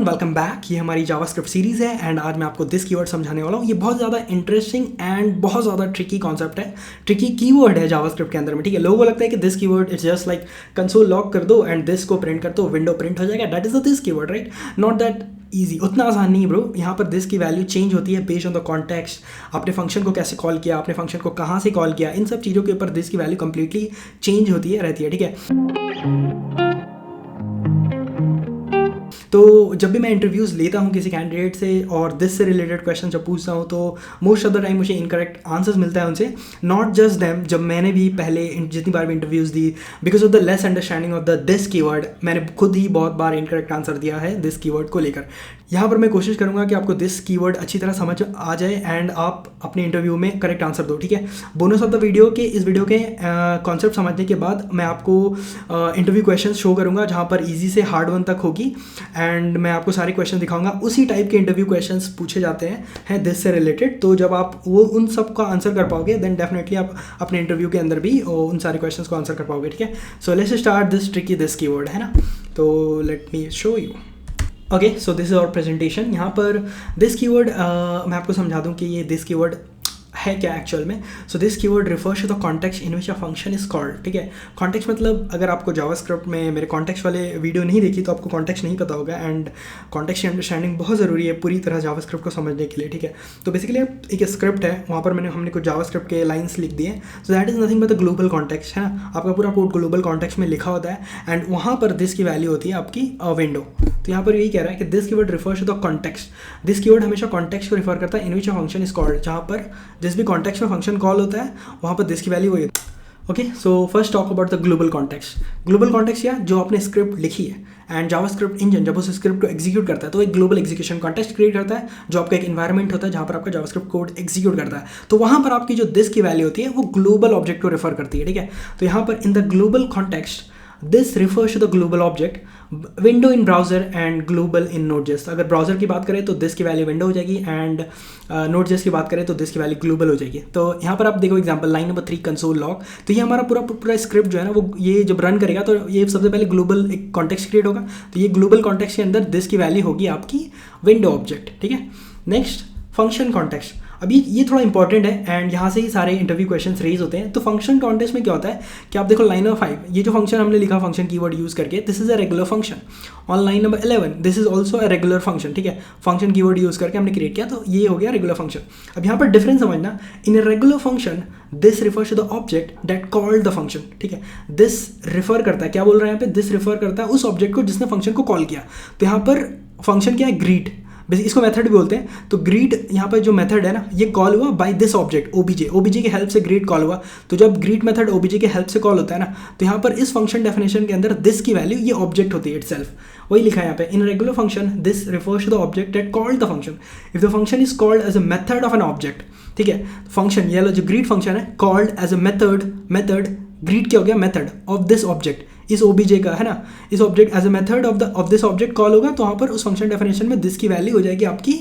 Welcome back. ये हमारी JavaScript series है एंड आज मैं आपको दिस कीवर्ड समझाने वाला हूँ। ये बहुत ज़्यादा इंटरेस्टिंग एंड बहुत ज़्यादा ट्रिकी कॉन्सेप्ट है, ट्रिकी कीवर्ड है जावास्क्रिप्ट के अंदर में। ठीक है, लोगों को लगता है कि this keyword it's just like console lock कर दो एंड दिस को प्रिंट कर दो, विंडो प्रिंट हो जाएगा, that is the this keyword, right? Not that easy, उतना आसान नहीं ब्रो। यहाँ पर दिस की वैल्यू चेंज होती है बेस्ड ऑन द कॉन्टेक्स्ट। आपने फंक्शन को कैसे कॉल किया, आपने फंक्शन को कहाँ से कॉल किया, इन सब चीज़ों के ऊपर दिस की वैल्यू कंप्लीटली चेंज होती है, रहती है। ठीक है, तो जब भी मैं इंटरव्यूज़ लेता हूँ किसी कैंडिडेट से और दिस से रिलेटेड क्वेश्चन जब पूछता हूँ तो मोस्ट ऑफ द टाइम मुझे इनकरेक्ट आंसर्स मिलता है उनसे। नॉट जस्ट दैम, जब मैंने भी पहले जितनी बार भी interviews the, because of the less understanding of the this keyword, मैंने खुद ही बहुत बार इनकरेक्ट आंसर दिया है दिस कीवर्ड को लेकर। यहाँ पर मैं कोशिश करूँगा कि आपको दिस कीवर्ड अच्छी तरह समझ आ जाए एंड आप अपने इंटरव्यू में करेक्ट आंसर दो। ठीक है, बोनस ऑफ द वीडियो के इस वीडियो के कॉन्सेप्ट समझने के बाद मैं आपको इंटरव्यू क्वेश्चन शो करूँगा जहाँ पर ईजी से हार्ड वन तक होगी एंड मैं आपको सारे क्वेश्चन दिखाऊंगा। उसी टाइप के इंटरव्यू क्वेश्चंस पूछे जाते हैं दिस से रिलेटेड। तो जब आप वो उन सब का आंसर कर पाओगे देन डेफिनेटली आप अपने इंटरव्यू के अंदर भी उन सारे क्वेश्चंस को आंसर कर पाओगे। ठीक है, so let's start this tricky this keyword, है ना? तो let me show you. Okay, so this is our presentation. यहाँ पर दिस कीवर्ड मैं आपको समझा दूँ कि ये दिस कीवर्ड है क्या एक्चुअल में। So this keyword refers to the context in which a function is called. ठीक है, कॉन्टेक्स्ट मतलब अगर आपको जावास्क्रिप्ट में मेरे कॉन्टेक्स्ट वाले वीडियो नहीं देखी तो आपको कॉन्टेक्स्ट नहीं पता होगा एंड कॉन्टेक्स्ट की अंडरस्टैंडिंग बहुत ज़रूरी है पूरी तरह जावास्क्रिप्ट को समझने के लिए। ठीक है, तो बेसिकली एक स्क्रिप्ट है, वहाँ पर हमने कुछ जावास्क्रिप्ट के लाइन्स लिख दिए। So that is nothing but the global context, है ना? आपका पूरा कोड ग्लोबल कॉन्टेक्स्ट में लिखा होता है एंड वहाँ पर दिस की वैल्यू होती है आपकी विंडो। तो यहाँ पर यही कह रहा है कि this keyword refers to the context. This keyword हमेशा कॉन्टेक्स्ट को रिफर करता है in which a function is called. जहाँ पर जिस भी कॉन्टेक्स्ट में फंक्शन कॉल होता है वहाँ पर दिस की वैल्यू वही होती है। Okay, so first talk about the global context. Global context या जो आपने स्क्रिप्ट लिखी है एंड जावास्क्रिप्ट इंजन जब उस स्क्रिप्ट को एग्जीक्यूट करता है तो एक ग्लोबल एग्जीक्यूशन कॉन्टेक्स्ट क्रिएट करता है, जो आपका एक एनवायरनमेंट होता है जहाँ पर आपका जावास्क्रिप्ट कोड एग्जीक्यूट करता है। तो वहाँ पर आपकी जो दिस की वैल्यू होती है वो ग्लोबल ऑब्जेक्ट को रेफर करती है। ठीक है, तो यहाँ पर in the global context this refers to the global object, window in browser and global in Node JS. अगर ब्राउजर की बात करें तो दिस की वैल्यू विंडो हो जाएगी एंड नोड.js की बात करें तो दिस की वैल्यू ग्लोबल हो जाएगी। तो यहाँ पर आप देखो example line number 3 console log. तो ये हमारा पूरा स्क्रिप्ट जो है ना वो ये जब रन करेगा तो ये सबसे पहले ग्लोबल एक कॉन्टेक्स्ट क्रिएट होगा। तो ये ग्लोबल कॉन्टेक्स्ट के अंदर दिस की वैल्यू होगी आपकी विंडो ऑब्जेक्ट। ठीक है, नेक्स्ट फंक्शन कॉन्टेक्स्ट। अभी ये थोड़ा इंपॉर्टेंट है एंड यहाँ से ही सारे इंटरव्यू क्वेश्चंस रेज होते हैं। तो फंक्शन कॉन्टेक्स्ट में क्या होता है कि आप देखो लाइन नंबर 5, ये जो फंक्शन हमने लिखा फंक्शन कीवर्ड यूज करके, this is a regular function. On line number 11 this is also a regular function. ठीक है, फंक्शन कीवर्ड यूज करके हमने क्रिएट किया तो ये हो गया रेगुलर फंक्शन। अब यहाँ पर डिफरेंस समझना, in a regular function this refers to the object that called the function. ठीक है, दिस रिफर करता है, क्या बोल रहे हैं यहाँ पे, दिस रिफर करता है उस ऑब्जेक्ट को जिसने फंक्शन को कॉल किया। तो यहाँ पर फंक्शन क्या है, ग्रीट, इसको मेथड भी बोलते हैं। तो ग्रीट यहाँ पर जो मेथड है ना ये कॉल हुआ बाय दिस ऑब्जेक्ट ओबीजे के हेल्प से ग्रीट कॉल हुआ। तो जब ग्रीट मेथड ओबीजे के हेल्प से कॉल होता है ना तो यहाँ पर इस फंक्शन डेफिनेशन के अंदर दिस की वैल्यू ये ऑब्जेक्ट होती है इटसेल्फ। वही लिखा है यहाँ पे, in regular function this refers to the object that called the function if the function is called as a method of an object. ठीक है, फंक्शन ये जो ग्रीट फंक्शन है called as a method greet क्या हो गया, method of this object, इस OBJ का, है ना? इस object as a method of this object call होगा तो वहाँ पर उस फंक्शन डेफिनेशन में दिस की वैल्यू हो जाएगी आपकी,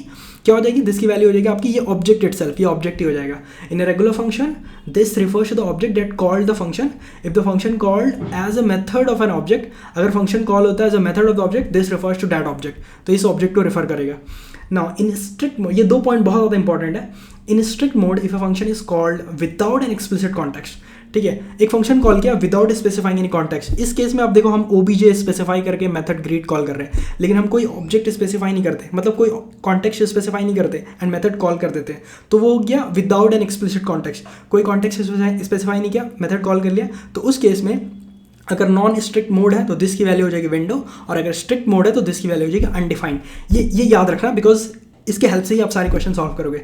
क्या हो जाएगी, दिस की वैल्यू हो जाएगी आपकी ये ऑब्जेक्ट इटसेल्फ, ये ऑब्जेक्ट ही हो जाएगा। In a regular function this refers to the object that called the function if the function called as a method of an object. अगर फंक्शन कॉल होता है as a method of the object this refers to that object, तो इस object को refer करेगा। Now in strict mode, ये 2 point बहुत ज़्यादा इंपॉर्टेंट है। In strict mode if a function is called without an explicit context. ठीक है, एक फंक्शन कॉल किया विदाउट स्पेसिफाइंग एनी कॉन्टेक्स्ट। इस केस में आप देखो हम ओबीजे स्पेसिफाई करके मेथड ग्रीट कॉल कर रहे हैं, लेकिन हम कोई ऑब्जेक्ट स्पेसिफाई नहीं करते, मतलब कोई कॉन्टेक्स्ट स्पेसिफाई नहीं करते एंड मेथड कॉल कर देते हैं। तो वो हो गया विदाउट एन एक्सप्लिसिट कॉन्टेक्स्ट, कोई कॉन्टेक्स्ट स्पेसिफाई नहीं किया, मेथड कॉल कर लिया। तो उस केस में अगर नॉन स्ट्रिक्ट मोड है तो दिस की वैल्यू हो जाएगी विंडो, और अगर स्ट्रिक्ट मोड है तो दिस की वैल्यू हो जाएगी अनडिफाइंड। ये याद रखना बिकॉज इसके हेल्प से ही आप सारे क्वेश्चन सॉल्व करोगे।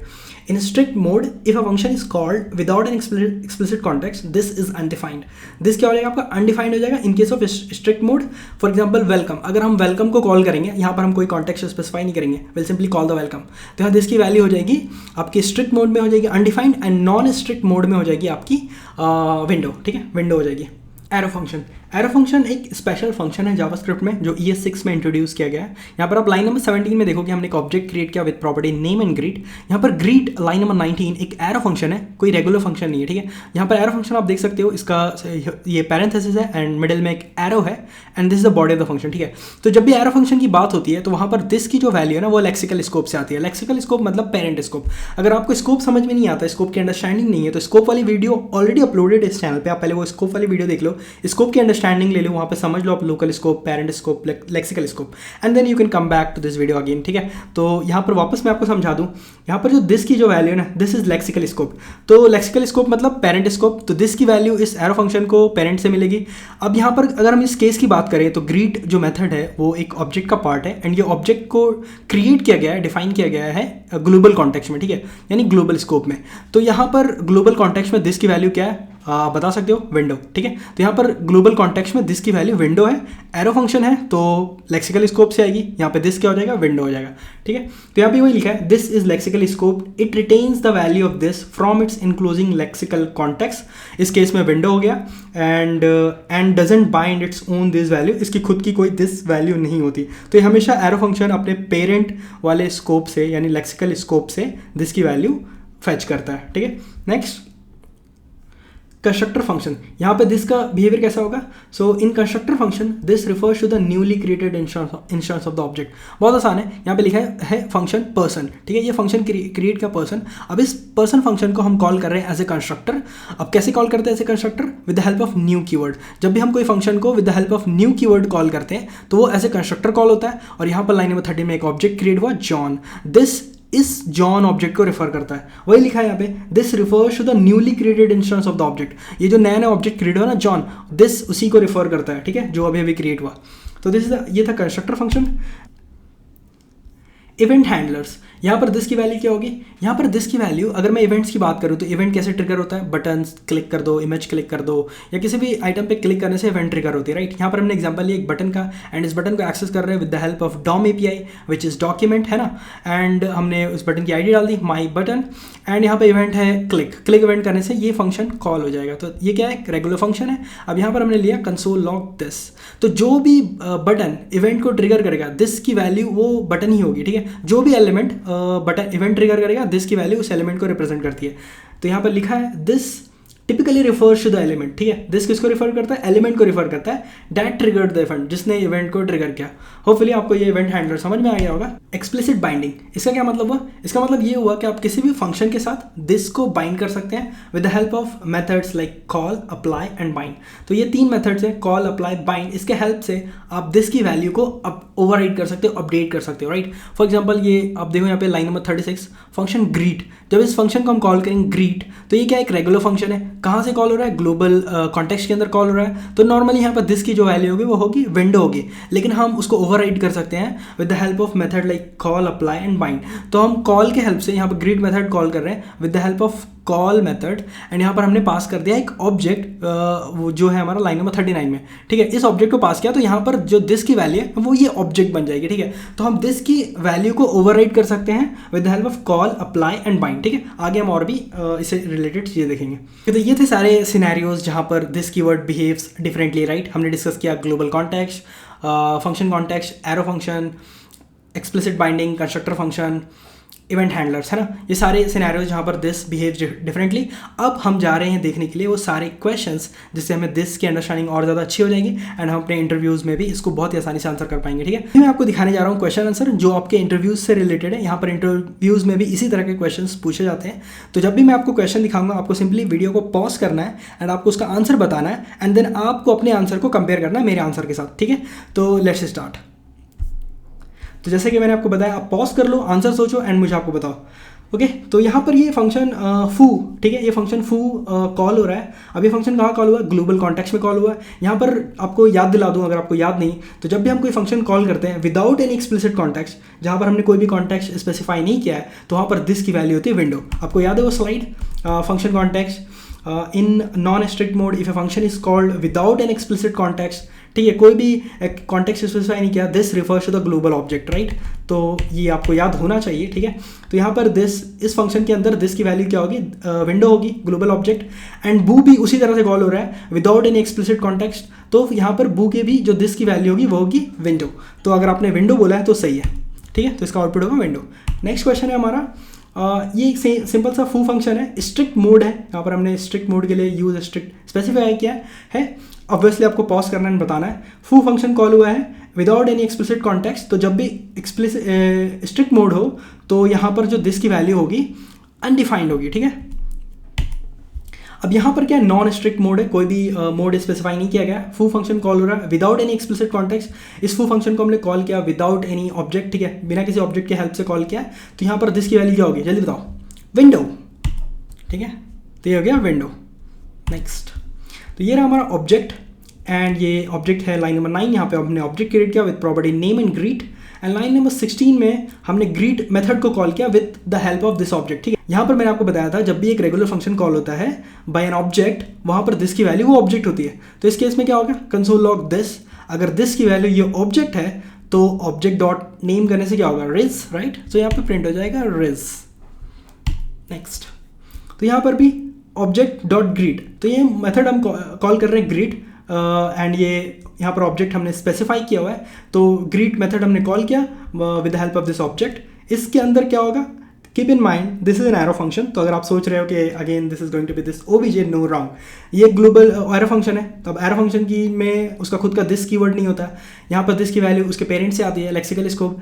In strict mode if a function is called without an explicit context this is undefined. This क्या हो जाएगा आपका, अनडिफाइंड हो जाएगा in case of strict mode. For example welcome, अगर हम वेलकम को कॉल करेंगे, यहाँ पर हम कोई कॉन्टेक्स्ट स्पेसिफाई नहीं करेंगे, will simply call the welcome, तो यहाँ दिस की वैल्यू हो जाएगी आपकी स्ट्रिक्ट मोड में हो जाएगी undefined and non strict mode में हो जाएगी आपकी विंडो। ठीक है, विंडो हो जाएगी। एरो एरो फंक्शन एक स्पेशल फंक्शन है जावास्क्रिप्ट में जो ES6 में इंट्रोड्यूस किया गया है। यहाँ पर आप लाइन नंबर 17 में देखोगे हमने एक ऑब्जेक्ट क्रिएट किया with property name and greet. यहाँ पर ग्रीट लाइन नंबर 19 एक एरो फंक्शन है, कोई रेगुलर फंक्शन नहीं है, ठीक है। यहाँ पर एरो फंक्शन आप देख सकते हो, इसका ये पैरेंथेसिस है एंड मिडिल में एक एरो है and this is the body of the function, ठीक है। तो जब भी एरो फंक्शन की बात होती है तो वहाँ पर दिस की जो वैल्यू है ना वो लेक्सिकल स्कोप से आती है। लेक्सिकल स्कोप मतलब पेरेंट स्कोप। अगर आपको स्कोप समझ में नहीं आता, स्कोप की अंडरस्टैंडिंग नहीं है, तो स्कोप वाली वीडियो ऑलरेडी अपलोडेड है इस चैनल पे, आप पहले वो स्कोप वाली वीडियो देख लो, स्कोप की अंडरस्टैंडिंग ले लो, वहाँ पे समझ लो आप local scope, parent scope, lexical scope and then you can come back to this video again, ठीक है। तो यहाँ पर वापस मैं आपको समझा दूँ, यहाँ पर जो दिस की जो वैल्यू है ना, दिस इज लेक्सिकल स्कोप। तो लेक्सिकल स्कोप मतलब पेरेंट स्कोप, तो दिस की वैल्यू इस एरो फंक्शन को पेरेंट से मिलेगी। अब यहाँ पर अगर हम इस केस की बात करें तो ग्रीट जो मेथड है वो एक ऑब्जेक्ट का पार्ट है एंड ये ऑब्जेक्ट को क्रिएट किया गया है, डिफाइन किया गया है ग्लोबल कॉन्टेक्स्ट में, ठीक है, यानी ग्लोबल स्कोप में। तो यहाँ पर ग्लोबल कॉन्टेक्स्ट में दिस की वैल्यू क्या है बता सकते हो, विंडो, ठीक है। तो यहाँ पर ग्लोबल कॉन्टेक्स्ट में दिस की वैल्यू विंडो है, एरो फंक्शन है तो लेक्सिकल स्कोप से आएगी, यहाँ पे दिस क्या हो जाएगा, विंडो हो जाएगा, ठीक है। तो यहाँ पे वही लिखा है, this is lexical scope, it retains the value of this from its enclosing lexical context. इस केस में विंडो हो गया and doesn't bind its own this value, इसकी खुद की कोई दिस वैल्यू नहीं होती। तो ये हमेशा एरो फंक्शन अपने पेरेंट वाले स्कोप से यानी लेक्सिकल स्कोप से दिस की वैल्यू फेच करता है, ठीक है। नेक्स्ट कंस्ट्रक्टर फंक्शन, यहाँ पे दिस का बिहेवियर कैसा होगा। So in constructor function this refers to the newly created instance of the object. बहुत आसान है, यहाँ पे लिखा है फंक्शन पर्सन, ठीक है। ये फंक्शन क्रिएट का पर्सन। अब इस पर्सन फंक्शन को हम कॉल कर रहे हैं एज ए कंस्ट्रक्टर। अब कैसे कॉल करते हैं as a constructor, with the help of new keyword. जब भी हम कोई फंक्शन को with the help of new keyword call करते हैं तो वो एज ए कंस्ट्रक्टर कॉल होता है। और यहाँ पर लाइन नंबर 30 में एक ऑब्जेक्ट क्रिएट हुआ जॉन, दिस इस जॉन ऑब्जेक्ट को रेफर करता है। वही लिखा है यहाँ पे, this refers to the newly created instance of the object. ये जो नया नया ऑब्जेक्ट क्रिएट हुआ ना जॉन, दिस उसी को रेफर करता है, ठीक है, जो अभी अभी क्रिएट हुआ। तो दिस ये था कंस्ट्रक्टर फंक्शन। इवेंट हैंडलर्स, यहाँ पर दिस की वैल्यू क्या होगी, यहाँ पर दिस की वैल्यू अगर मैं इवेंट्स की बात करूँ तो इवेंट कैसे ट्रिगर होता है, बटन्स क्लिक कर दो, इमेज क्लिक कर दो या किसी भी आइटम पे क्लिक करने से इवेंट ट्रिगर होती है, राइट। यहाँ पर हमने एग्जांपल लिया एक बटन का एंड इस बटन को एक्सेस कर रहे हैं with the help of DOM API which is document, है ना। एंड हमने उस बटन की ID डाल दी, माई बटन, एंड यहाँ पे इवेंट है क्लिक इवेंट करने से ये फंक्शन कॉल हो जाएगा। तो ये क्या है, रेगुलर फंक्शन है। अब यहाँ पर हमने लिया कंसोल लॉग दिस, तो जो भी बटन इवेंट को ट्रिगर करेगा दिस की वैल्यू वो बटन ही होगी, ठीक है। जो भी एलिमेंट बटन इवेंट ट्रिगर करेगा दिस की वैल्यू उस एलिमेंट को रिप्रेजेंट करती है। तो यहाँ पर लिखा है this typically refers to the element, ठीक है। दिस किसको रिफर करता है, एलिमेंट को रिफर करता है दैट ट्रिगर्ड द इवेंट, जिसने इवेंट को ट्रिगर किया। होपफुली आपको ये इवेंट हैंडलर समझ में आ गया होगा। एक्सप्लिसिट बाइंडिंग, इसका क्या मतलब हुआ, इसका मतलब ये हुआ कि आप किसी भी फंक्शन के साथ दिस को बाइंड कर सकते हैं with the help of methods like call, apply and bind. तो ये 3 मेथड्स हैं, कॉल, अप्लाई, बाइंड। इसके हेल्प से आप दिस की वैल्यू को ओवरराइड कर सकते हो, अपडेट कर सकते हो, राइट। फॉर एग्जाम्पल ये आप देखो यहाँ पे लाइन नंबर 36 फंक्शन ग्रीट। जब इस फंक्शन को हम कॉल करेंगे ग्रीट, तो ये क्या एक रेगुलर फंक्शन है, कहाँ से कॉल हो रहा है, ग्लोबल कॉन्टेक्स्ट के अंदर कॉल हो रहा है। तो नॉर्मली यहाँ पर दिस की जो वैल्यू होगी वो होगी विंडो होगी, लेकिन हम उसको ओवरराइड कर सकते हैं with the help of method like call, apply and bind. तो हम कॉल के हेल्प से यहाँ पर ग्रीट मेथड कॉल कर रहे हैं with the help of call method and यहाँ पर हमने पास कर दिया एक ऑब्जेक्ट वो जो है हमारा लाइन नंबर 39 में, ठीक है। इस ऑब्जेक्ट को पास किया तो यहाँ पर जो दिस की वैल्यू है वो ये ऑब्जेक्ट बन जाएगी, ठीक है। तो हम दिस की वैल्यू को ओवरराइड कर सकते हैं with the help of call, apply and bind, ठीक है। आगे हम और भी इससे रिलेटेड चीज़ें देखेंगे। तो ये थे सारे सिनेरियोज जहाँ पर this keyword behaves differently, right. हमने डिस्कस किया global context, function context, arrow function, explicit binding, constructor function, event handlers, है ना। ये सारे सिनेरियोज जहाँ पर दिस बिहेव्स डिफरेंटली। अब हम जा रहे हैं देखने के लिए वो सारे क्वेश्चंस जिससे हमें दिस की अंडरस्टैंडिंग और ज़्यादा अच्छी हो जाएगी एंड हम अपने इंटरव्यूज़ में भी इसको बहुत ही आसानी से आंसर कर पाएंगे, ठीक है। मैं आपको दिखाने जा रहा हूँ क्वेश्चन आंसर जो आपके इंटरव्यूज़ से रिलेटेड है। यहाँ पर इंटरव्यूज़ में भी इसी तरह के क्वेश्चन पूछे जाते हैं। तो जब भी मैं आपको क्वेश्चन दिखाऊंगा आपको सिंपली वीडियो को पॉज करना है एंड आपको उसका आंसर बताना है एंड देन आपको अपने आंसर को कंपेयर करना है मेरे आंसर के साथ, ठीक है। तो लेट्स स्टार्ट। तो जैसे कि मैंने आपको बताया, आप पॉज कर लो, आंसर सोचो एंड मुझे आपको बताओ, ओके। तो यहाँ पर ये फंक्शन फू, ठीक है, ये फंक्शन फू कॉल हो रहा है। अब ये फंक्शन कहाँ कॉल हुआ है, ग्लोबल कॉन्टेक्स्ट में कॉल हुआ है। यहाँ पर आपको याद दिला दूँ अगर आपको याद नहीं, तो जब भी हम कोई फंक्शन कॉल करते हैं विदाउट एनी एक्सप्लिसिट कॉन्टेक्स्ट, जहाँ पर हमने कोई भी कॉन्टेक्स्ट स्पेसिफाई नहीं किया है, तो वहाँ पर दिस की वैल्यू होती है विंडो। आपको याद है वो slide, function context in non-strict mode if a function is called without an explicit context, ठीक है, कोई भी कॉन्टेक्स्ट स्पेसिफाई नहीं किया, this refers to the global object, right. तो ये आपको याद होना चाहिए, ठीक है। तो यहाँ पर दिस, इस फंक्शन के अंदर दिस की वैल्यू क्या होगी, विंडो होगी, ग्लोबल ऑब्जेक्ट। एंड बू भी उसी तरह से कॉल हो रहा है विदाउट एनी एक्सप्लिसिट कॉन्टेक्स्ट, तो यहाँ पर बू के भी जो दिस की वैल्यू होगी वो होगी विंडो। तो अगर आपने विंडो बोला है तो सही है, ठीक है, तो इसका आउटपुट होगा विंडो। नेक्स्ट क्वेश्चन है हमारा, ये एक सिंपल सा फू फंक्शन है, स्ट्रिक्ट मोड है, यहाँ पर हमने स्ट्रिक्ट मोड के लिए यूज स्ट्रिक्ट स्पेसिफाई किया है। ऑब्वियसली आपको पॉज करना है, बताना है। फू फंक्शन कॉल हुआ है विदाउट एनी एक्सप्लिसिट कॉन्टेक्स्ट, तो जब भी स्ट्रिक्ट मोड हो तो यहाँ पर जो दिस की वैल्यू होगी अनडिफाइंड होगी, ठीक है। अब यहाँ पर क्या नॉन स्ट्रिक्ट मोड है, कोई भी मोड स्पेसिफाई नहीं किया गया, फू फंक्शन कॉल हो रहा है विदाउट एनी एक्सप्लिसिट कॉन्टेक्स्ट। इस फू फंक्शन को हमने कॉल किया विदाउट एनी ऑब्जेक्ट, ठीक है, बिना किसी ऑब्जेक्ट के हेल्प से कॉल किया। तो यहाँ पर दिस की वैल्यू क्या होगी, जल्दी बताओ, विंडो, ठीक है, तो ये हो गया विंडो। नेक्स्ट, तो ये रहा हमारा ऑब्जेक्ट, एंड ये ऑब्जेक्ट है लाइन नंबर 9, यहाँ पे हमने ऑब्जेक्ट क्रिएट किया with property name and greet. And line number 16 में हमने ग्रीट मेथड को कॉल किया with the help of this object, ठीक है। यहाँ पर मैंने आपको बताया था जब भी एक रेगुलर फंक्शन कॉल होता है बाय एन ऑब्जेक्ट, वहाँ पर दिस की वैल्यू वो ऑब्जेक्ट होती है। तो इस केस में क्या होगा, कंसोल लॉग दिस, अगर दिस की वैल्यू ये ऑब्जेक्ट है तो ऑब्जेक्ट डॉट नेम करने से क्या होगा, रिज, राइट। तो यहाँ पर प्रिंट हो जाएगा रिज। नेक्स्ट, तो यहाँ पर भी ऑब्जेक्ट डॉट ग्रीट, तो ये मेथड हम कॉल कर रहे हैं ग्रीट, एंड ये यहाँ पर ऑब्जेक्ट हमने स्पेसिफाई किया हुआ है, तो ग्रीट मेथड हमने कॉल किया with the help of this object. इसके अंदर क्या होगा, keep in mind this is an arrow function, तो अगर आप सोच रहे हो कि again this is going to be this OBJ, no wrong, ये ग्लोबल एरो फंक्शन है। तो अब एरो फंक्शन की में उसका खुद का दिस कीवर्ड नहीं होता, यहाँ पर दिस की वैल्यू उसके पेरेंट से आती है, लेक्सिकल स्कोप।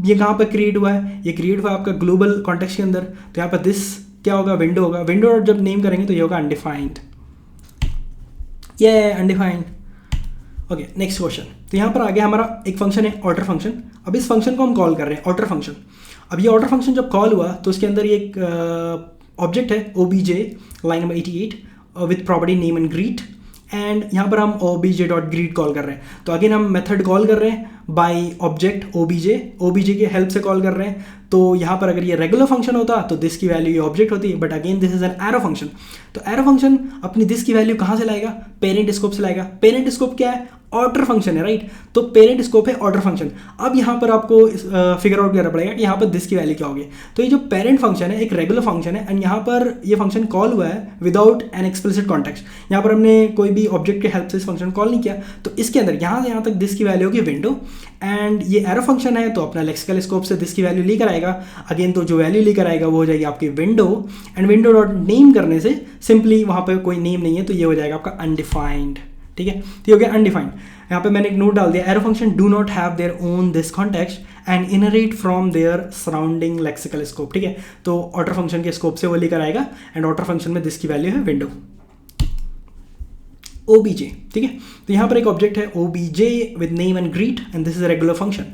ये कहाँ पर क्रिएट हुआ है, ये क्रिएट हुआ है आपका ग्लोबल कॉन्टेक्स्ट के अंदर, तो यहाँ पर दिस क्या होगा, विंडो होगा। विंडो जब नेम करेंगे तो ये होगा अनडिफाइंड, ये अनडिफाइंड। ओके, नेक्स्ट क्वेश्चन, तो यहाँ पर आ गया हमारा एक फंक्शन है ऑर्डर फंक्शन। अब इस फंक्शन को हम कॉल कर रहे हैं ऑर्डर फंक्शन। अब ये ऑर्डर फंक्शन जब कॉल हुआ तो उसके अंदर ये एक ऑब्जेक्ट है OBJ line number 88 with property name and greet, and यहाँ पर हम ओबीजे डॉट ग्रीट कॉल कर रहे हैं। तो अगेन हम मेथड कॉल कर रहे हैं बाय ऑब्जेक्ट ओबीजे के हेल्प से कॉल कर रहे हैं। तो यहाँ पर अगर ये रेगुलर फंक्शन होता तो दिस की वैल्यू ये ऑब्जेक्ट होती है, but again this is an arrow function. तो एरो फंक्शन अपनी दिस की वैल्यू कहाँ से लाएगा, पेरेंट स्कोप से लाएगा। पेरेंट स्कोप क्या है, ऑर्डर फंक्शन है, राइट। तो पेरेंट स्कोप है ऑर्डर फंक्शन। अब यहाँ पर आपको फिगर आउट करना पड़ेगा कि यहाँ पर दिस की वैल्यू क्या होगी। तो ये जो पेरेंट फंक्शन है एक रेगुलर फंक्शन है, एंड यहाँ पर ये फंक्शन कॉल हुआ है विदाउट एन एक्सप्लिसिट कॉन्टेक्स्ट। यहाँ पर हमने कोई भी ऑब्जेक्ट के हेल्प से इस फंक्शन कॉल नहीं किया, तो इसके अंदर यहाँ से यहाँ तक दिस की वैल्यू होगी विंडो, एंड ये एरो फंक्शन है तो अपना लेक्सिकल स्कोप से दिस की वैल्यू लेकर आएगा। अगेन तो जो वैल्यू लेकर आएगा वो हो जाएगी आपकी window, and window dot name करने से सिंपली वहाँ पर कोई नेम नहीं है तो ये हो जाएगा आपका अनडिफाइंड, ठीक है। तो ये हो गया अनडिफाइंड। यहाँ पे मैंने एक नोट डाल दिया, arrow function do not have their own this context and inherit from their surrounding lexical scope, ठीक है। तो ऑर्डर फंक्शन के स्कोप से वो लेकर आएगा, एंड ऑर्डर फंक्शन में दिस की वैल्यू है विंडो ओबीजे, ठीक है। तो यहाँ पर एक ऑब्जेक्ट है OBJ with name and greet, and this is a regular function.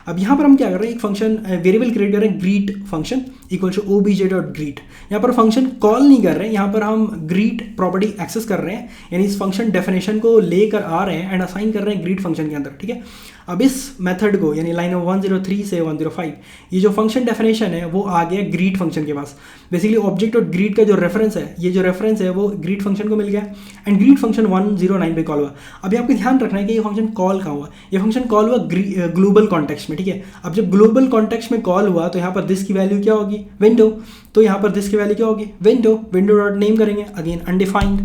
अब यहाँ पर हम क्या कर रहे हैं, एक फंक्शन वेरिएबल क्रिएट कर रहे हैं greet function equal to OBJ dot greet. यहाँ पर फंक्शन कॉल नहीं कर रहे हैं, यहाँ पर हम ग्रीट प्रॉपर्टी एक्सेस कर रहे हैं, यानी इस फंक्शन डेफिनेशन को लेकर आ रहे हैं एंड असाइन कर रहे हैं ग्रीट फंक्शन के अंदर, ठीक है। अब इस मेथड को यानी लाइन नंबर 103 से 105 ये जो फंक्शन डेफिनेशन है वो आ गया ग्रीट फंक्शन के पास। बेसिकली ऑब्जेक्ट और ग्रीट का जो रेफरेंस है, ये जो रेफरेंस है वो ग्रीट फंक्शन को मिल गया, एंड ग्रीट फंक्शन 109 पे कॉल हुआ। अभी आपको ध्यान रखना है कि ये फंक्शन कॉल कहाँ हुआ, ये फंक्शन कॉल हुआ ग्लोबल कॉन्टेक्स्ट में, ठीक है। अब जब ग्लोबल कॉन्टेक्स्ट में कॉल हुआ तो यहाँ पर दिस की वैल्यू क्या होगी, विंडो। तो यहाँ पर दिस की वैल्यू क्या होगी, विंडो डॉट नेम करेंगे, अगेन अनडिफाइंड,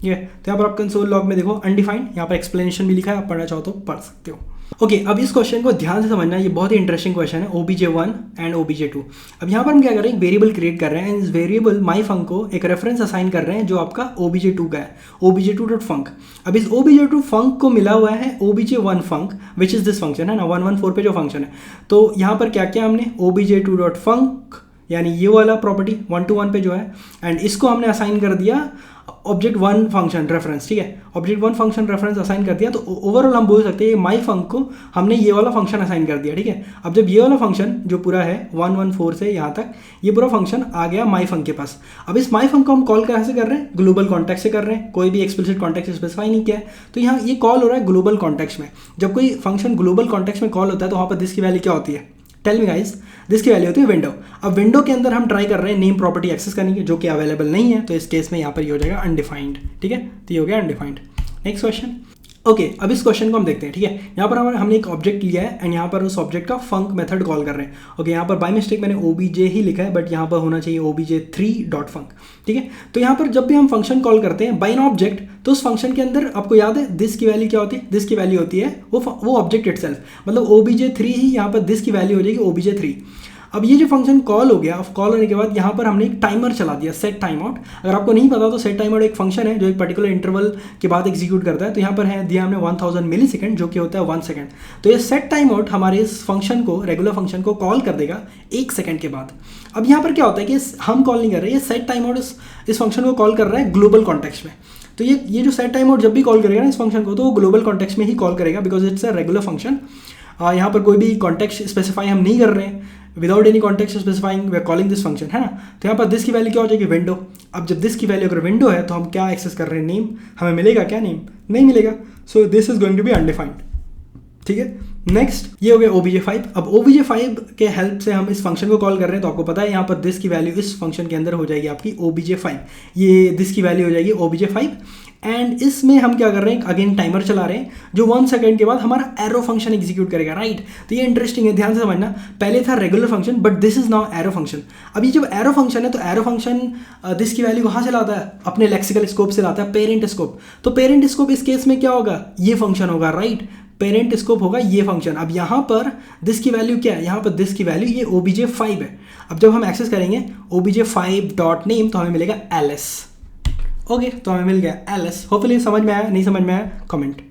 ये। तो यहाँ पर आप कंसोल लॉग में देखो अनडिफाइंड, यहाँ पर एक्सप्लेनेशन भी लिखा है, आप पढ़ना चाहो तो पढ़ सकते हो। ओके, अब इस क्वेश्चन को ध्यान से समझना, ये बहुत ही इंटरेस्टिंग क्वेश्चन है, OBJ1 एंड OBJ2। अब यहाँ पर हम क्या कर रहे हैं, एक वेरिएबल क्रिएट कर रहे हैं, इस वेरिएबल myfunc को एक रेफरेंस असाइन कर रहे हैं जो आपका OBJ2 का है, OBJ2.func। अब इस OBJ2.func को मिला हुआ है OBJ1func which is this function है ना, 114 पे जो फंक्शन है। तो यहाँ पर क्या क्या हमने OBJ2.func यानी ये वाला प्रॉपर्टी 1 to 1 पे जो है, एंड इसको हमने असाइन कर दिया ऑब्जेक्ट 1 फंक्शन रेफरेंस, ठीक है। ऑब्जेक्ट 1 फंक्शन रेफरेंस असाइन कर दिया, तो ओवरऑल हम बोल सकते हैं myfunc को हमने ये वाला फंक्शन असाइन कर दिया, ठीक है। अब जब ये वाला फंक्शन जो पूरा है 114 से यहाँ तक ये पूरा फंक्शन आ गया myfunc के पास। अब इस myfunc को हम कॉल कहाँ से कर रहे हैं, ग्लोबल कॉन्टेक्स्ट से कर रहे हैं, कोई भी एक्सप्लिसिट कॉन्टेक्स्ट स्पेसिफाई नहीं किया है। तो यहाँ ये कॉल हो रहा है ग्लोबल कॉन्टेक्स्ट में। जब कोई फंक्शन ग्लोबल कॉन्टेक्स्ट में कॉल होता है तो वहाँ पर दिस की वैल्यू क्या होती है, टेल मी गाइस, दिस की वैल्यू होती है विंडो। अब विंडो के अंदर हम ट्राई कर रहे हैं नेम प्रॉपर्टी एक्सेस करने की जो कि अवेलेबल नहीं है, तो इस केस में यहाँ पर ये हो जाएगा अनडिफाइंड, ठीक है। तो ये हो गया अनडिफाइंड। नेक्स्ट क्वेश्चन, ओके, अब इस क्वेश्चन को हम देखते हैं, ठीक है। यहाँ पर हमने एक ऑब्जेक्ट लिया है एंड यहाँ पर उस ऑब्जेक्ट का फंक मेथड कॉल कर रहे हैं। ओके, यहाँ पर बाय मिस्टेक मैंने obj ही लिखा है, बट यहाँ पर होना चाहिए obj3.func, ठीक है। तो यहाँ पर जब भी हम फंक्शन कॉल करते हैं बाय एन ऑब्जेक्ट, तो उस फंक्शन के अंदर आपको याद है दिस की वैल्यू क्या होती है, दिस की वैल्यू होती है वो ऑब्जेक्ट इटसेल्फ, मतलब obj3 ही यहाँ पर दिस की वैल्यू हो जाएगी obj3। अब ये जो फंक्शन कॉल हो गया, कॉल होने के बाद यहाँ पर हमने एक टाइमर चला दिया, सेट टाइम आउट। अगर आपको नहीं पता तो सेट टाइम आउट एक फंक्शन है जो एक पर्टिकुलर इंटरवल के बाद एग्जीक्यूट करता है। तो यहाँ पर है दिया हमने 1000 मिली सेकेंड, जो कि होता है 1 सेकंड। तो ये सेट टाइम आउट हमारे इस फंक्शन को, रेगुलर फंक्शन को कॉल कर देगा 1 सेकंड के बाद। अब यहाँ पर क्या होता है कि हम कॉल नहीं कर रहे, ये सेट टाइम आउट इस फंक्शन को कॉल कर रहा है ग्लोबल कॉन्टेक्स्ट में। तो ये जो सेट टाइम आउट जब भी कॉल करेगा ना इस फंक्शन को, तो वो ग्लोबल कॉन्टेक्स्ट में ही कॉल करेगा, because it's a regular function. यहाँ पर कोई भी कॉन्टेक्स्ट स्पेसिफाई हम नहीं कर रहे हैं, without any context specifying we are calling this function, है ना। तो यहाँ पर दिस की वैल्यू क्या हो जाएगी, विंडो। अब जब दिस की वैल्यू अगर विंडो है तो हम क्या एक्सेस कर रहे हैं, नेम। हमें मिलेगा क्या, नेम नहीं मिलेगा। So this is going to be undefined, ठीक है। नेक्स्ट ये हो गया obj5। अब obj5 के हेल्प से हम इस फंक्शन को कॉल कर रहे हैं, तो आपको पता है यहाँ पर दिस की वैल्यू इस फंक्शन के अंदर हो जाएगी आपकी obj5, ये दिस की वैल्यू हो जाएगी obj5। एंड इसमें हम क्या कर रहे हैं, अगेन टाइमर चला रहे हैं जो 1 सेकंड के बाद हमारा एरो फंक्शन एग्जीक्यूट करेगा, राइट। तो ये इंटरेस्टिंग है, ध्यान से समझना। पहले था regular function, but this is now arrow function. अब ये जब एरो फंक्शन है तो एरो फंक्शन दिस की वैल्यू कहाँ से लाता है, अपने लेक्सिकल स्कोप से लाता है, पेरेंट स्कोप। तो पेरेंट स्कोप इस केस में क्या होगा, ये फंक्शन होगा, राइट। पेरेंट स्कोप होगा ये फंक्शन। अब यहाँ पर दिस की वैल्यू क्या है, यहाँ पर दिस की वैल्यू ये obj5 है। अब जब हम एक्सेस करेंगे obj5.name तो हमें मिलेगा ls। ओके, तो हमें मिल गया ls। होपफुली समझ में आया, नहीं समझ में आया कमेंट।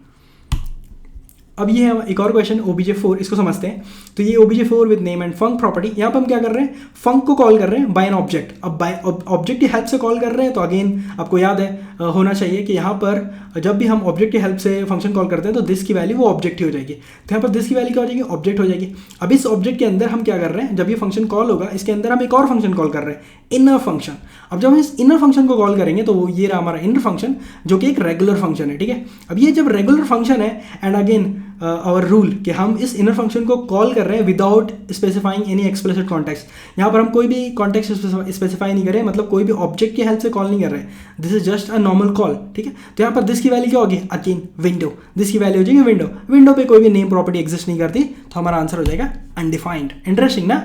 अब ये है एक और क्वेश्चन obj4, इसको समझते हैं। तो ये obj4 with name and func property, यहाँ पर हम क्या कर रहे हैं, फंक को कॉल कर रहे हैं बाय एन ऑब्जेक्ट। अब बाय ऑब्जेक्ट की हेल्प से कॉल कर रहे हैं, तो अगेन आपको याद है होना चाहिए कि यहाँ पर जब भी हम ऑब्जेक्ट की हेल्प से फंक्शन कॉल करते हैं तो दिस की वैल्यू वो ऑब्जेक्ट ही हो जाएगी। तो यहाँ पर दिस की वैल्यू क्या हो जाएगी, ऑब्जेक्ट हो जाएगी। अब इस ऑब्जेक्ट के अंदर हम क्या कर रहे हैं, जब ये फंक्शन कॉल होगा इसके अंदर हम एक और फंक्शन कॉल कर रहे हैं, इनर फंक्शन। अब जब हम इस इनर फंक्शन को कॉल करेंगे तो वो ये रहा हमारा इनर फंक्शन, जो कि एक रेगुलर फंक्शन है, ठीक है। अब ये जब रेगुलर फंक्शन है, एंड अगेन आवर रूल कि हम इस इनर फंक्शन को कॉल कर रहे हैं without specifying any explicit context. यहाँ पर हम कोई भी कॉन्टेक्स्ट स्पेसिफाई नहीं कर रहे, मतलब कोई भी ऑब्जेक्ट की हेल्प से कॉल नहीं कर रहे, this is just a normal call, ठीक है। तो यहाँ पर दिस की वैल्यू क्या होगी, अगेन विंडो। दिस की वैल्यू हो जाएगी विंडो। विंडो पे कोई भी नेम प्रॉपर्टी एग्जिस्ट नहीं करती, तो हमारा आंसर हो जाएगा अनडिफाइंड। इंटरेस्टिंग ना।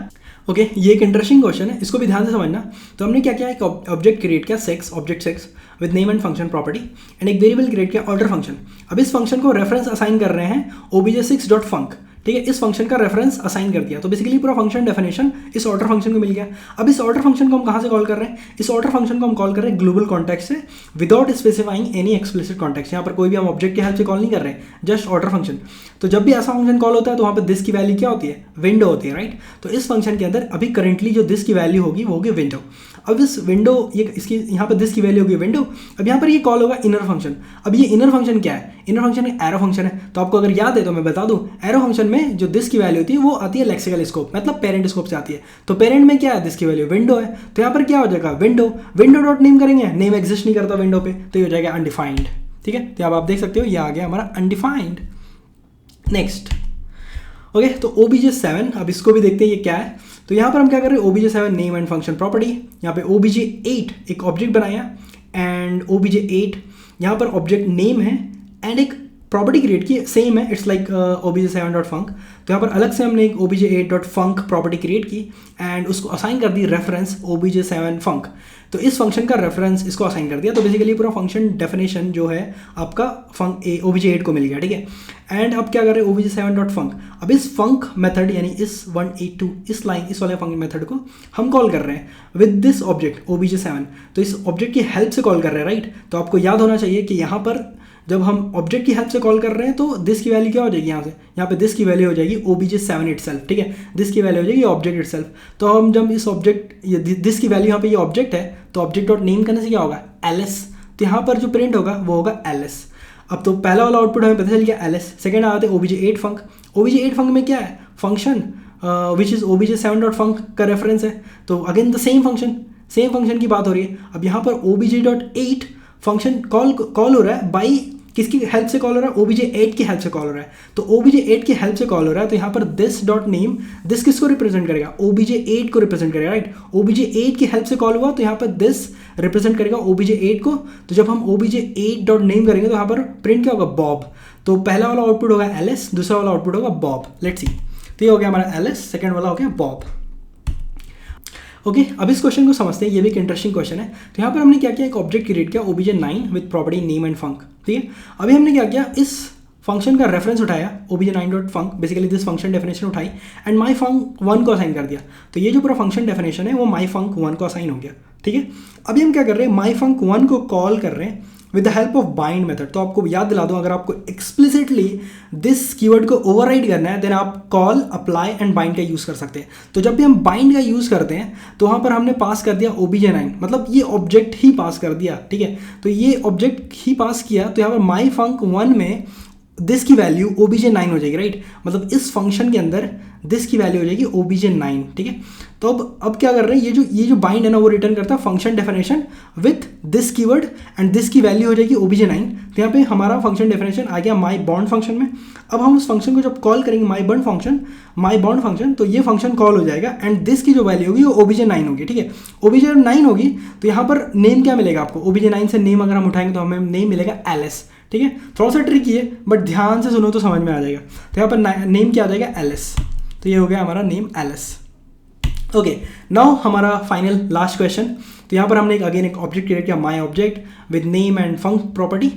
ओके, ये एक इंटरेस्टिंग क्वेश्चन है, इसको भी ध्यान से समझना। तो हमने क्या किया, एक ऑब्जेक्ट क्रिएट किया sex, object sex with name and function property, and एक वेरिएबल क्रिएट किया ऑर्डर फंक्शन। अब इस फंक्शन को रेफरेंस असाइन कर रहे हैं obj6.func, ठीक है। इस फंक्शन का रेफरेंस असाइन कर दिया, तो बेसिकली पूरा फंक्शन डेफिनेशन इस ऑर्डर फंक्शन को मिल गया। अब इस ऑर्डर फंक्शन को हम कहाँ से कॉल कर रहे हैं, इस ऑर्डर फंक्शन को हम कॉल कर रहे हैं ग्लोबल कॉन्टेक्स्ट से, without specifying any explicit context. यहाँ पर कोई भी हम ऑब्जेक्ट की हेल्प से कॉल नहीं कर रहे हैं, जस्ट ऑर्डर फंक्शन। तो जब भी ऐसा फंक्शन कॉल होता है तो वहाँ पर दिस की वैल्यू क्या होती है, विंडो होती है, राइट। तो इस फंक्शन के अंदर अभी करंटली जो दिस की वैल्यू होगी वो होगी विंडो। अब इस विंडो, ये इसकी यहाँ पर दिस की वैल्यू होगी विंडो। अब यहाँ पर ये कॉल होगा इनर फंक्शन। अब ये इनर फंक्शन क्या है, इनर फंक्शन एरो फंक्शन है। तो आपको अगर याद है तो मैं बता दूं, एरो फंक्शन में जो दिस की वैल्यू होती है वो आती है लेक्सिकल स्कोप, मतलब पेरेंट स्कोप से आती है। तो पेरेंट में क्या है, दिस की वैल्यू विंडो है, तो यहाँ पर क्या हो जाएगा, विंडो। विंडो डॉट नेम करेंगे, नेम एग्जिस्ट नहीं करता विंडो पे, तो ये हो जाएगा अनडिफाइंड, ठीक है। तो अब आप देख सकते हो ये आ गया हमारा अनडिफाइंड। नेक्स्ट, ओके, तो obj7, अब इसको भी देखते हैं ये क्या है। तो यहाँ पर हम क्या कर रहे हैं, obj7 name and function property, यहाँ पे obj8 एक ऑब्जेक्ट बनाया, एंड obj8 यहाँ पर ऑब्जेक्ट नेम है, एंड एक प्रॉपर्टी क्रिएट की सेम है, इट्स लाइक obj7.func। तो यहाँ पर अलग से हमने एक obj8.func प्रॉपर्टी क्रिएट की, एंड उसको असाइन कर दी रेफरेंस obj7func। तो इस फंक्शन का रेफरेंस इसको असाइन कर दिया, तो बेसिकली पूरा फंक्शन डेफिनेशन जो है आपका obj8 को मिल गया, ठीक है। एंड अब क्या कर रहे हैं, obj7.func। अब इस फंक मेथड यानी इस 182 इस वाले फंक मेथड को हम कॉल कर रहे हैं विद दिस ऑब्जेक्ट obj7। तो इस ऑब्जेक्ट की हेल्प से कॉल कर रहे हैं, राइट। तो आपको याद होना चाहिए कि यहाँ पर जब हम ऑब्जेक्ट की हेल्प से कॉल कर रहे हैं तो दिस की वैल्यू क्या हो जाएगी, यहाँ पे दिस की वैल्यू हो जाएगी obj7 इटसेल्फ, ठीक है। दिस की वैल्यू हो जाएगी ऑब्जेक्ट इटसेल्फ। तो हम जब इस ऑब्जेक्ट, ये दिस की वैल्यू यहाँ पे ये ऑब्जेक्ट है, तो ऑब्जेक्ट डॉट नेम करने से क्या होगा, ls। तो यहाँ पर जो प्रिंट होगा वो होगा ls। अब तो पहला वाला आउटपुट हमें पता चल गया ls। सेकेंड आते हैं obj8func। obj8func में क्या है, फंक्शन विच इज obj7.func का रेफरेंस है, तो अगेन द सेम फंक्शन की बात हो रही है। अब यहाँ पर obj.8 फंक्शन कॉल हो रहा है बाई किसकी हेल्प से कॉल हो रहा है, obj8 की हेल्प से कॉल हो रहा है। तो obj8 की हेल्प से कॉल हो रहा है, तो यहाँ पर दिस डॉट नेम, दिस किसको रिप्रेजेंट करेगा, obj8 को रिप्रेजेंट करेगा, राइट। obj8 की हेल्प से कॉल हुआ तो यहाँ पर दिस रिप्रेजेंट करेगा obj8 को। तो जब हम obj8 डॉट नेम करेंगे तो यहाँ पर प्रिंट क्या होगा, बॉब। तो पहला वाला आउटपुट होगा एलिस, दूसरा वाला आउटपुट होगा बॉब। लेट्स सी, तो ये हो गया हमारा एलिस, सेकंड वाला हो गया बॉब। ओके, अब इस क्वेश्चन को समझते हैं, ये भी एक इंटरेस्टिंग क्वेश्चन है। तो यहाँ पर हमने क्या किया, एक ऑब्जेक्ट क्रिएट किया obj9 with property name and func, ठीक है। अभी हमने क्या किया, इस फंक्शन का रेफरेंस उठाया obj9.func, basically this function definition उठाई एंड माई फंक 1 को असाइन कर दिया। तो ये जो पूरा फंक्शन डेफिनेशन है वो माई फंक 1 को असाइन हो गया, ठीक है। अभी हम क्या कर रहे हैं, माई फंक 1 को कॉल कर रहे हैं with the help of bind method. तो आपको याद दिला दूं, अगर आपको एक्सप्लिसिटली दिस कीवर्ड को ओवरराइड करना है देन आप कॉल, अप्लाई एंड बाइंड का यूज़ कर सकते हैं। तो जब भी हम बाइंड का यूज़ करते हैं तो वहाँ पर हमने पास कर दिया obj9, मतलब ये ऑब्जेक्ट ही पास कर दिया, ठीक है। तो ये ऑब्जेक्ट ही पास किया, तो यहाँ पर माई फंक 1 में दिस की वैल्यू obj9 हो जाएगी, राइट। मतलब इस फंक्शन के अंदर दिस की वैल्यू हो जाएगी obj9, ठीक है। तो अब क्या कर रहे हैं, ये जो बाइंड है ना वो रिटर्न करता है function definition with this keyword and this की वैल्यू हो जाएगी obj9। तो यहाँ पे हमारा फंक्शन डेफिनेशन आ गया माई बॉन्ड फंक्शन में। अब हम उस फंक्शन को जब कॉल करेंगे माई बॉन्ड फंक्शन, तो ये फंक्शन कॉल हो जाएगा एंड दिस की जो वैल्यू होगी वो obj9 होगी, ठीक है। obj9 होगी तो यहाँ पर नेम क्या मिलेगा आपको, obj9 से नेम अगर हम उठाएंगे तो हमें नेम मिलेगा एलिस, ठीक है। थोड़ा सा ट्रिकी है बट ध्यान से सुनो तो समझ में आ जाएगा। तो यहाँ पर नेम क्या आ जाएगा, एलिस। तो ये हो गया हमारा नेम एलिस। ओके, नाउ हमारा फाइनल लास्ट क्वेश्चन। तो यहाँ पर हमने एक ऑब्जेक्ट क्रिएट किया, my object with name and func property,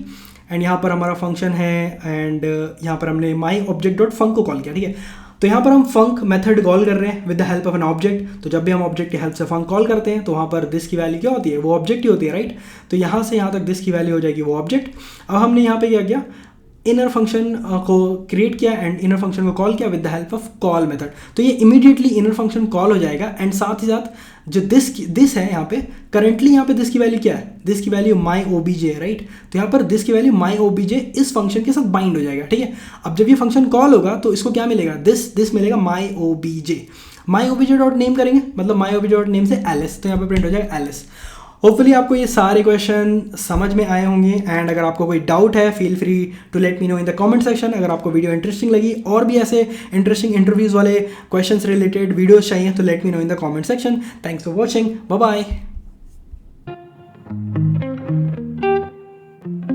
and यहाँ पर हमारा फंक्शन है एंड यहाँ पर हमने माई ऑब्जेक्ट डॉट फंक को कॉल किया, ठीक है। तो यहाँ पर हम फंक मेथड कॉल कर रहे हैं with the help of an object. तो जब भी हम ऑब्जेक्ट की हेल्प से फंक कॉल करते हैं तो वहाँ पर दिस की वैल्यू क्या होती है, वो ऑब्जेक्ट ही होती है, राइट। तो यहाँ से यहाँ तक दिस की वैल्यू हो जाएगी वो ऑब्जेक्ट। अब हमने यहाँ पे क्या किया, इनर फंक्शन को क्रिएट किया एंड इनर फंक्शन को कॉल किया with the help of call method. तो ये इमीडिएटली इनर फंक्शन कॉल हो जाएगा एंड साथ ही साथ जो दिस है यहाँ पे करेंटली यहाँ पे दिस की वैल्यू क्या है, दिस की वैल्यू माई obj, राइट। तो यहाँ पर दिस की वैल्यू माई obj इस फंक्शन के साथ बाइंड हो जाएगा, ठीक है। अब जब ये फंक्शन कॉल होगा तो इसको क्या मिलेगा, दिस मिलेगा माई obj डॉट नेम करेंगे, मतलब माई obj डॉट नेम से एलिस, तो यहाँ पे प्रिंट हो जाएगा एलिस। होपफुली आपको ये सारे क्वेश्चन समझ में आए होंगे एंड अगर आपको कोई डाउट है feel free to let me know in the comment section. अगर आपको वीडियो इंटरेस्टिंग लगी और भी ऐसे इंटरेस्टिंग इंटरव्यूज़ वाले क्वेश्चंस रिलेटेड वीडियोस चाहिए तो let me know in the comment section. Thanks for watching, bye bye.